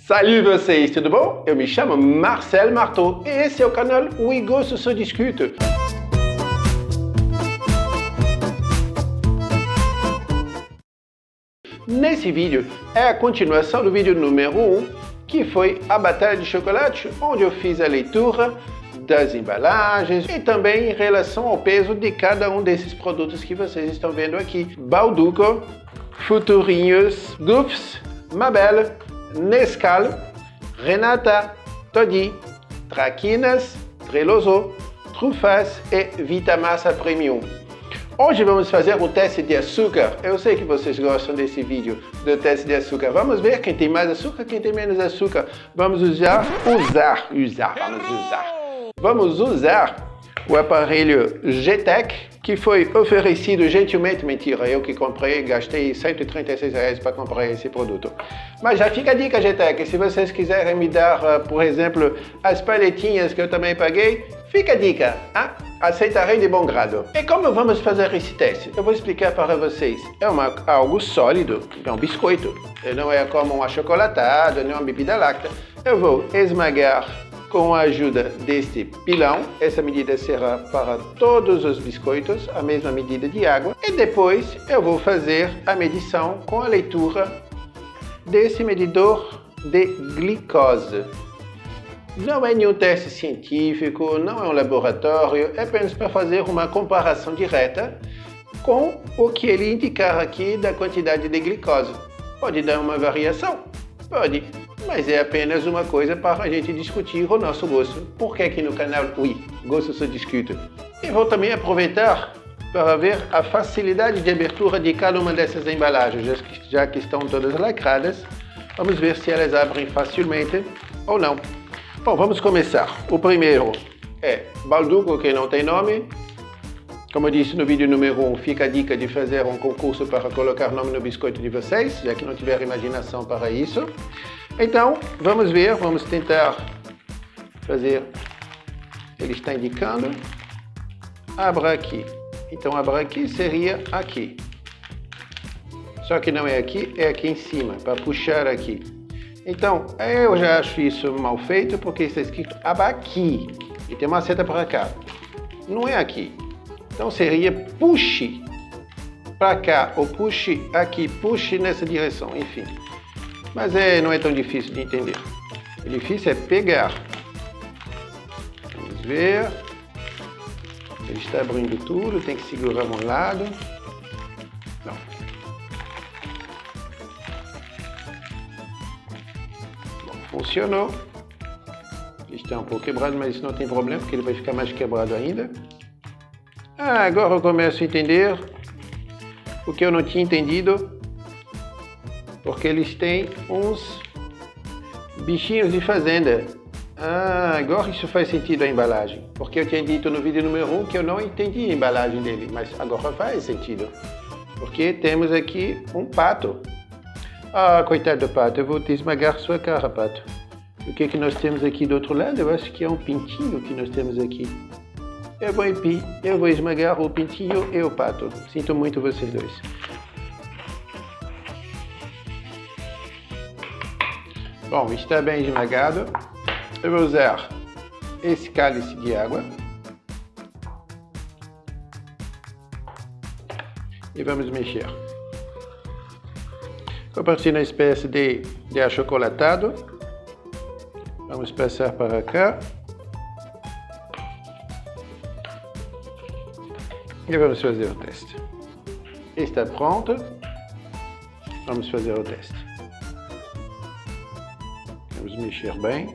Salut vocês, tudo bom? Eu me chamo Marcel Marteau e esse é o canal We Gosto Se Discute. Nesse vídeo é a continuação do vídeo número 1, que foi a Batalha de Chocolate, onde eu fiz a leitura das embalagens e também em relação ao peso de cada um desses produtos que vocês estão vendo aqui. Bauducco, Futurinhos, Goofs, Mabel, Nescau, Renata, Toddy, Traquinas, Treloso, Trufas e Vitamassa Premium. Hoje vamos fazer o teste de açúcar. Eu sei que vocês gostam desse vídeo do teste de açúcar. Vamos ver quem tem mais açúcar, quem tem menos açúcar. Vamos Vamos usar o aparelho Getec, que foi oferecido gentilmente, mentira, eu que comprei, gastei R$136 para comprar esse produto. Mas já fica a dica, Getec, se vocês quiserem me dar, por exemplo, as palhetinhas que eu também paguei, fica a dica, hein? Aceitarei de bom grado. E como vamos fazer esse teste? Eu vou explicar para vocês. É algo sólido, é um biscoito. Não é como um achocolatado, não é uma bebida láctea. Eu vou esmagar com a ajuda deste pilão. Essa medida será para todos os biscoitos, a mesma medida de água. E depois eu vou fazer a medição com a leitura desse medidor de glicose. Não é nenhum teste científico, não é um laboratório, é apenas para fazer uma comparação direta com o que ele indicar aqui da quantidade de glicose. Pode dar uma variação? Pode, mas é apenas uma coisa para a gente discutir o nosso gosto. Porque aqui no canal, Gosto Se Discute. E vou também aproveitar para ver a facilidade de abertura de cada uma dessas embalagens, já que estão todas lacradas. Vamos ver se elas abrem facilmente ou não. Bom, vamos começar. O primeiro é Bauducco, que não tem nome. Como eu disse no vídeo número 1, fica a dica de fazer um concurso para colocar nome no biscoito de vocês, já que não tiver imaginação para isso. Então, vamos ver, vamos tentar fazer. Ele está indicando. Abra aqui. Então, abra aqui seria aqui. Só que não é aqui em cima, para puxar aqui. Então, eu já acho isso mal feito, porque está escrito aqui. E tem uma seta para cá. Não é aqui. Então seria puxe para cá, ou puxe aqui, puxe nessa direção, enfim. Mas não é tão difícil de entender. O difícil é pegar. Vamos ver. Ele está abrindo tudo, tem que segurar um lado. Não. Bom, funcionou. Ele está um pouco quebrado, mas isso não tem problema, porque ele vai ficar mais quebrado ainda. Agora eu começo a entender o que eu não tinha entendido, porque eles têm uns bichinhos de fazenda. Agora isso faz sentido a embalagem, porque eu tinha dito no vídeo número 1 que eu não entendi a embalagem dele, mas agora faz sentido, porque temos aqui um pato. Coitado do pato, eu vou te esmagar sua cara, pato. O que nós temos aqui do outro lado? Eu acho que é um pintinho que nós temos aqui. Eu vou esmagar o pintinho e o pato. Sinto muito vocês dois. Bom, está bem esmagado. Eu vou usar esse cálice de água. E vamos mexer. Compartilhando uma espécie de achocolatado. Vamos passar para cá. E vamos fazer o teste. Está pronto. Vamos fazer o teste. Vamos mexer bem.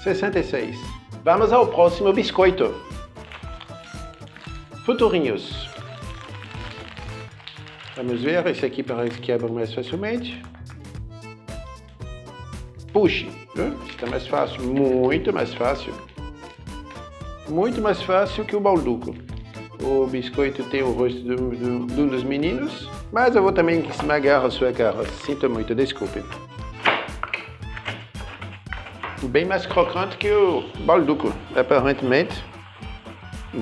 (66). Vamos ao próximo biscoito. Futurinhos. Vamos ver, esse aqui parece que abre mais facilmente. Puxe, está mais fácil, muito mais fácil. Muito mais fácil que o Bauducco. O biscoito tem o rosto de um dos meninos, mas eu vou também esmagar a sua cara. Sinto muito, desculpe. bem mais crocante que o balduco, aparentemente,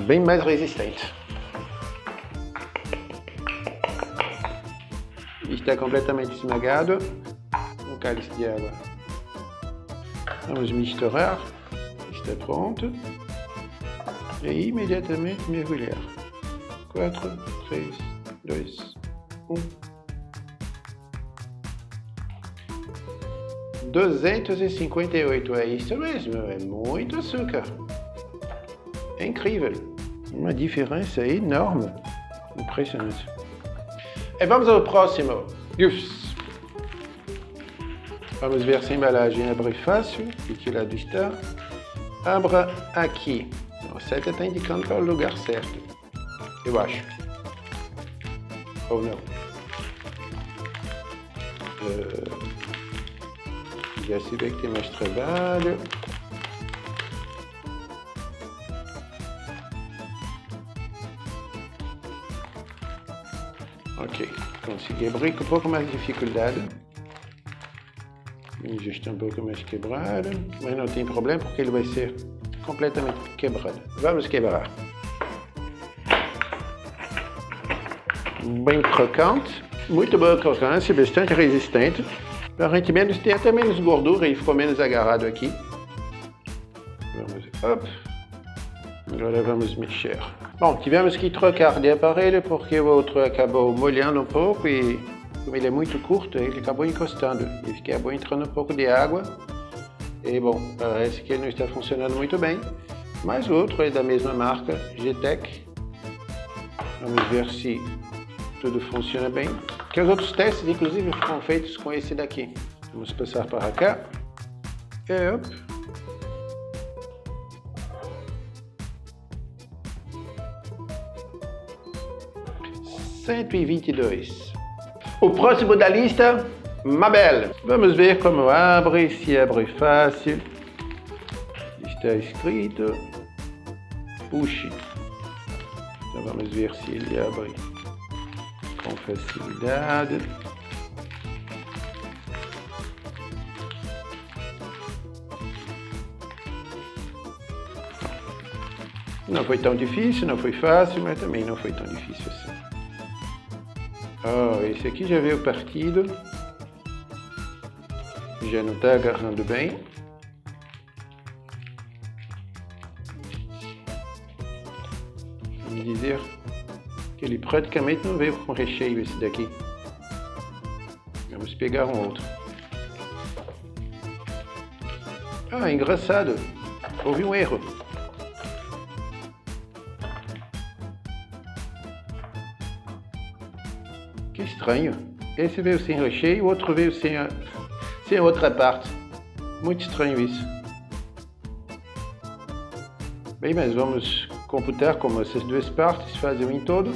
bem mais resistente. Está completamente esmagado. Um cálice de água. Vamos misturar. Está pronto. E imediatamente mergulhar. 4, 3, 2, 1. 258, é isso mesmo, é muito açúcar. É incrível. Uma diferença enorme. Impressionante. E vamos ao próximo. Vamos ver se a embalagem abre fácil. De que lado está? Abra aqui. O site está indicando para o lugar certo. Eu acho. Ou não. Já se vê que tem mais trabalho. Ok, consegui abrir com um pouco mais de dificuldade. Já está um pouco mais quebrado, mas não tem problema porque ele vai ser completamente quebrado. Vamos quebrar. Bem crocante, muito boa crocância, bastante resistente. Aparentemente tem até menos gordura e ficou menos agarrado aqui. Vamos, hop. Agora vamos mexer. Bom, tivemos que trocar de aparelho porque o outro acabou molhando um pouco e como ele é muito curto, ele acabou encostando. Ele acabou entrando um pouco de água. E bom, parece que ele não está funcionando muito bem. Mas o outro é da mesma marca, GTEC. Vamos ver se tudo funciona bem. Que os outros testes, inclusive, foram feitos com esse daqui. Vamos passar para cá. E hop. $122. O próximo da lista, Mabel. Vamos ver como abre, se abre fácil. Está escrito push. Então vamos ver se ele abre com facilidade. Não foi tão difícil, não foi fácil, mas também não foi tão difícil assim. Oh, esse aqui já veio partido. Já não está agarrando bem. Vamos dizer que ele praticamente não veio com recheio esse daqui. Vamos pegar um outro. Ah, engraçado. Houve um erro. Que estranho. Esse veio sem recheio, o outro veio sem a outra parte. Muito estranho isso. Bem, mas vamos computar como essas duas partes fazem em todo.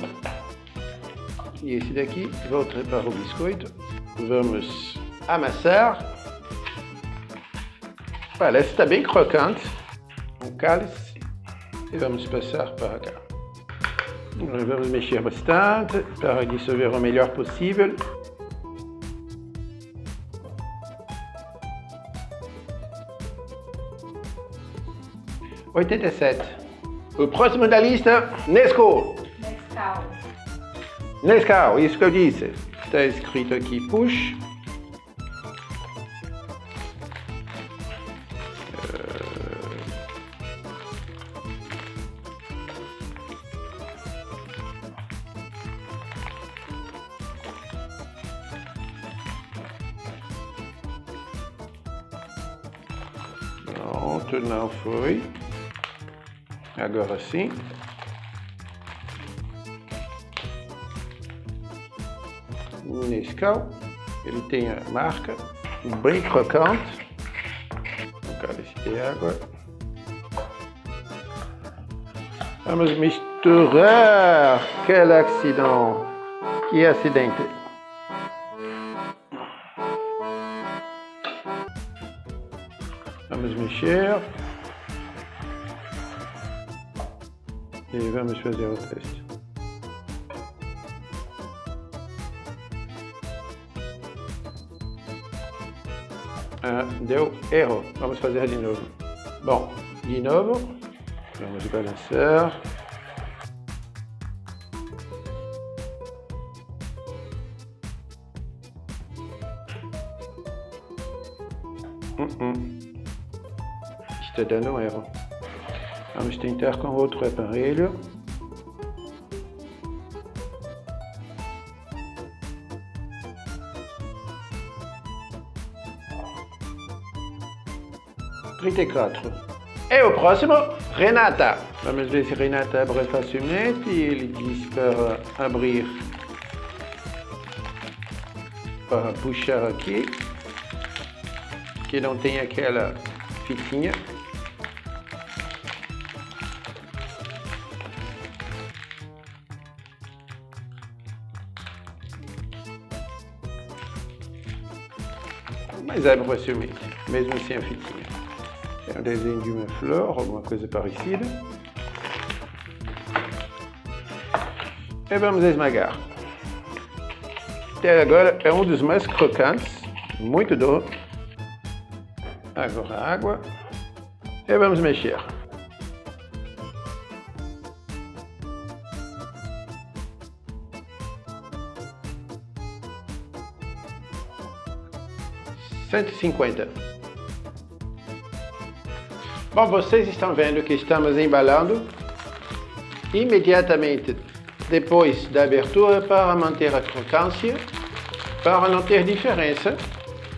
E esse daqui, volta para o biscoito. Vamos amassar. Parece que está bem crocante. Um cálice. E vamos passar para cá. Vamos mexer bastante para dissolver o melhor possível. $87. O próximo da lista, Nescau. Nescau, isso que eu disse. Está escrito aqui push. Pronto, não foi. Agora sim. Nescau, ele tem a marca, bem crocante. Um cálice de água. Vamos misturar. Quel accident! Que acidente! Vamos mexer. E vamos fazer o teste. Deu erro. Vamos fazer de novo. Bom, de novo. Vamos balançar. Está dando um erro. Vamos tentar com outro aparelho. E o próximo, Renata. Vamos ver se Renata abre facilmente. Ele diz para abrir, para puxar aqui, que não tem aquela fitinha. Mas abre facilmente, mesmo sem a fitinha. É um desenho de uma flor, alguma coisa parecida. E vamos esmagar. Até agora é um dos mais crocantes, muito duro. Agora água. E vamos mexer. $150. Bom, vocês estão vendo que estamos embalando imediatamente depois da abertura para manter a crocância, para não ter diferença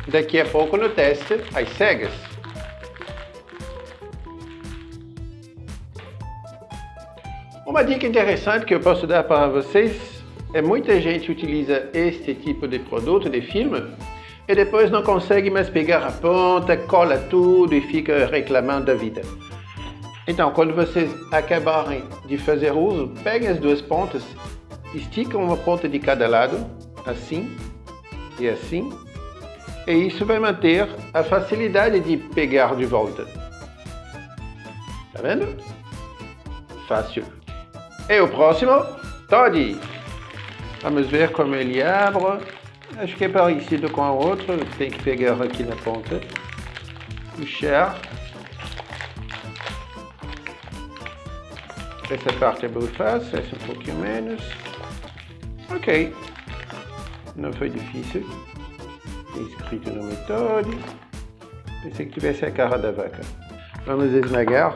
daqui a pouco no teste às cegas. Uma dica interessante que eu posso dar para vocês é muita gente utiliza este tipo de produto, de filme, e depois não consegue mais pegar a ponta, cola tudo e fica reclamando da vida. Então, quando vocês acabarem de fazer uso, peguem as duas pontas, esticam uma ponta de cada lado, assim e assim, e isso vai manter a facilidade de pegar de volta. Tá vendo? Fácil. E o próximo, Toddy. Vamos ver como ele abre. Acho que é parecido com a outra, tem que pegar aqui na ponta, puxar. Essa parte é bem fácil, essa um pouquinho menos. Ok, não foi difícil. Tem escrito no método. Pensei que tivesse a cara da vaca. Vamos esmagar.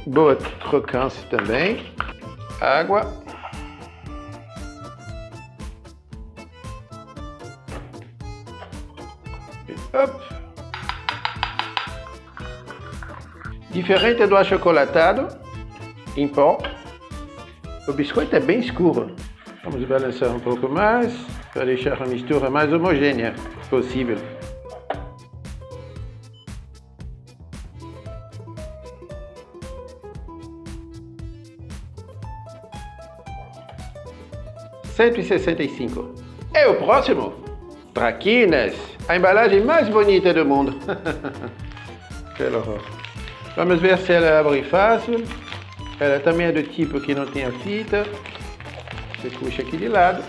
Boa crocância também. Água. Hop. Diferente do achocolatado, em pó, o biscoito é bem escuro. Vamos balançar um pouco mais, para deixar a mistura mais homogênea possível. $165. E o próximo? Traquinas. A embalagem mais bonita do mundo. Que horror. Vamos ver se ela abre fácil. Ela também é do tipo que não tem a fita. Você puxa aqui de lado.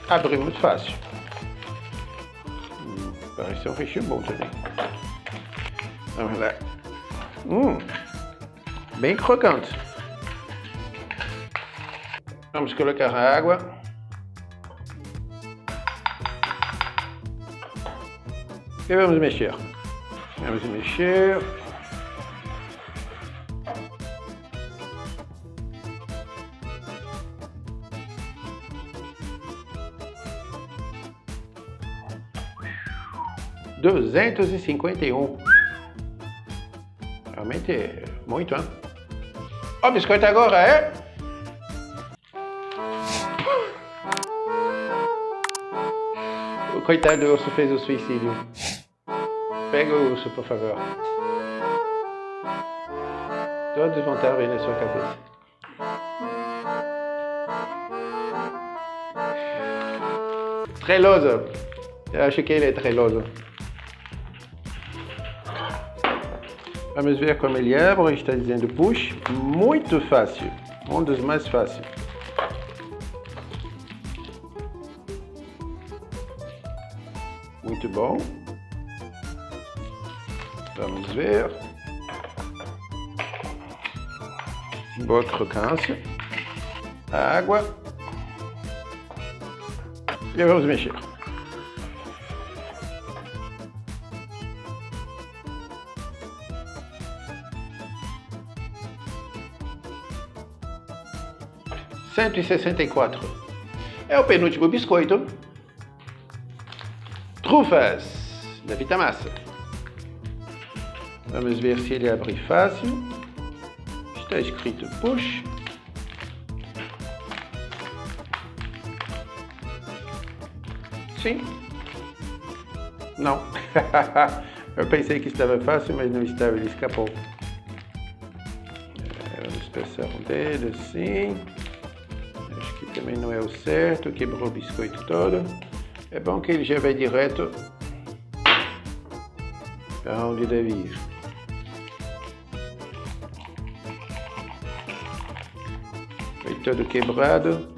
Abre muito fácil. Parece um recheio bom também. Vamos lá. Bem crocante. Vamos colocar a água. E vamos mexer. Vamos mexer. $251. Realmente é muito, hein? O biscoito agora é... O coitado do urso fez o suicídio. Pega o urso, por favor. Todos vão estar vendo a sua cabeça. Treloso. Eu acho que ele é treloso. Vamos ver como ele abre. Está dizendo push. Muito fácil. Um dos mais fáceis. Muito bom. Vamos ver. Boa crocância. Água. E vamos mexer. R$164. É o penúltimo biscoito. Trufas da Vitamassa. Vamos ver se ele abre fácil. Está escrito push. Sim. Não. Eu pensei que estava fácil, mas não estava, ele escapou. Vamos passar o dedo assim. Acho que também não é o certo, quebrou o biscoito todo. É bom que ele já vai direto para onde deve ir. Foi todo quebrado,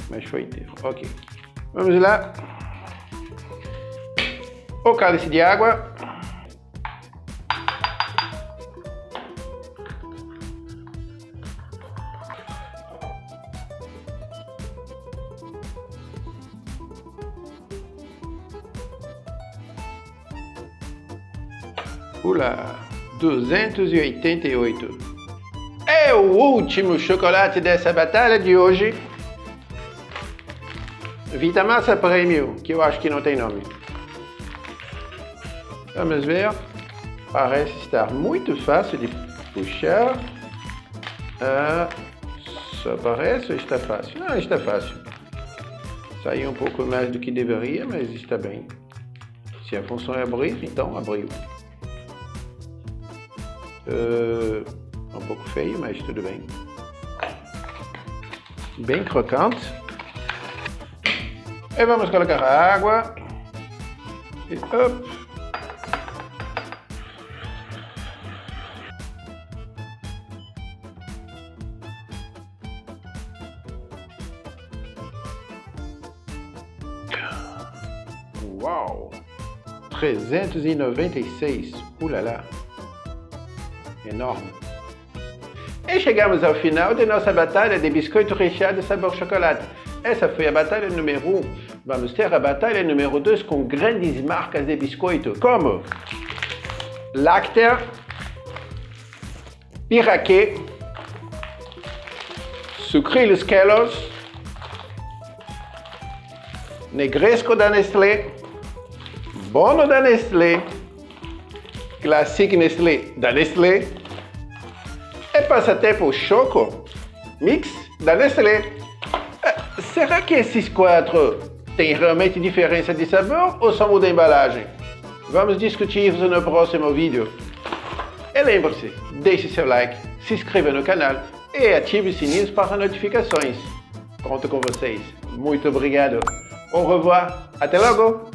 mas foi inteiro. Ok. Vamos lá. O cálice de água. Ula, 288. É o último chocolate dessa batalha de hoje. Vitamassa Premium, que eu acho que não tem nome. Vamos ver. Parece estar muito fácil de puxar. Só parece ou está fácil? Não, está fácil. Saiu um pouco mais do que deveria, mas está bem. Se a função é abrir, então abriu. Um pouco feio, mas tudo bem. Bem crocante. E vamos colocar a água. E up. Uau! 396. Ulala! Enorme. E chegamos ao final de nossa batalha de biscoito recheado sabor chocolate. Essa foi a batalha número 1. Vamos ter a batalha número 2 com grandes marcas de biscoito, como Lacter, Piraquê, Sucrilhos Kellogg's, Negresco da Nestlé, Bono da Nestlé, Classique Nestlé da Nestlé e Passatempo Choco Mix da Nestlé. Será que esses quatro têm realmente diferença de sabor ou só muda a embalagem? Vamos discutir isso no próximo vídeo. E lembre-se, deixe seu like, se inscreva no canal e ative os sininhos para notificações. Conto com vocês. Muito obrigado. Au revoir. Até logo.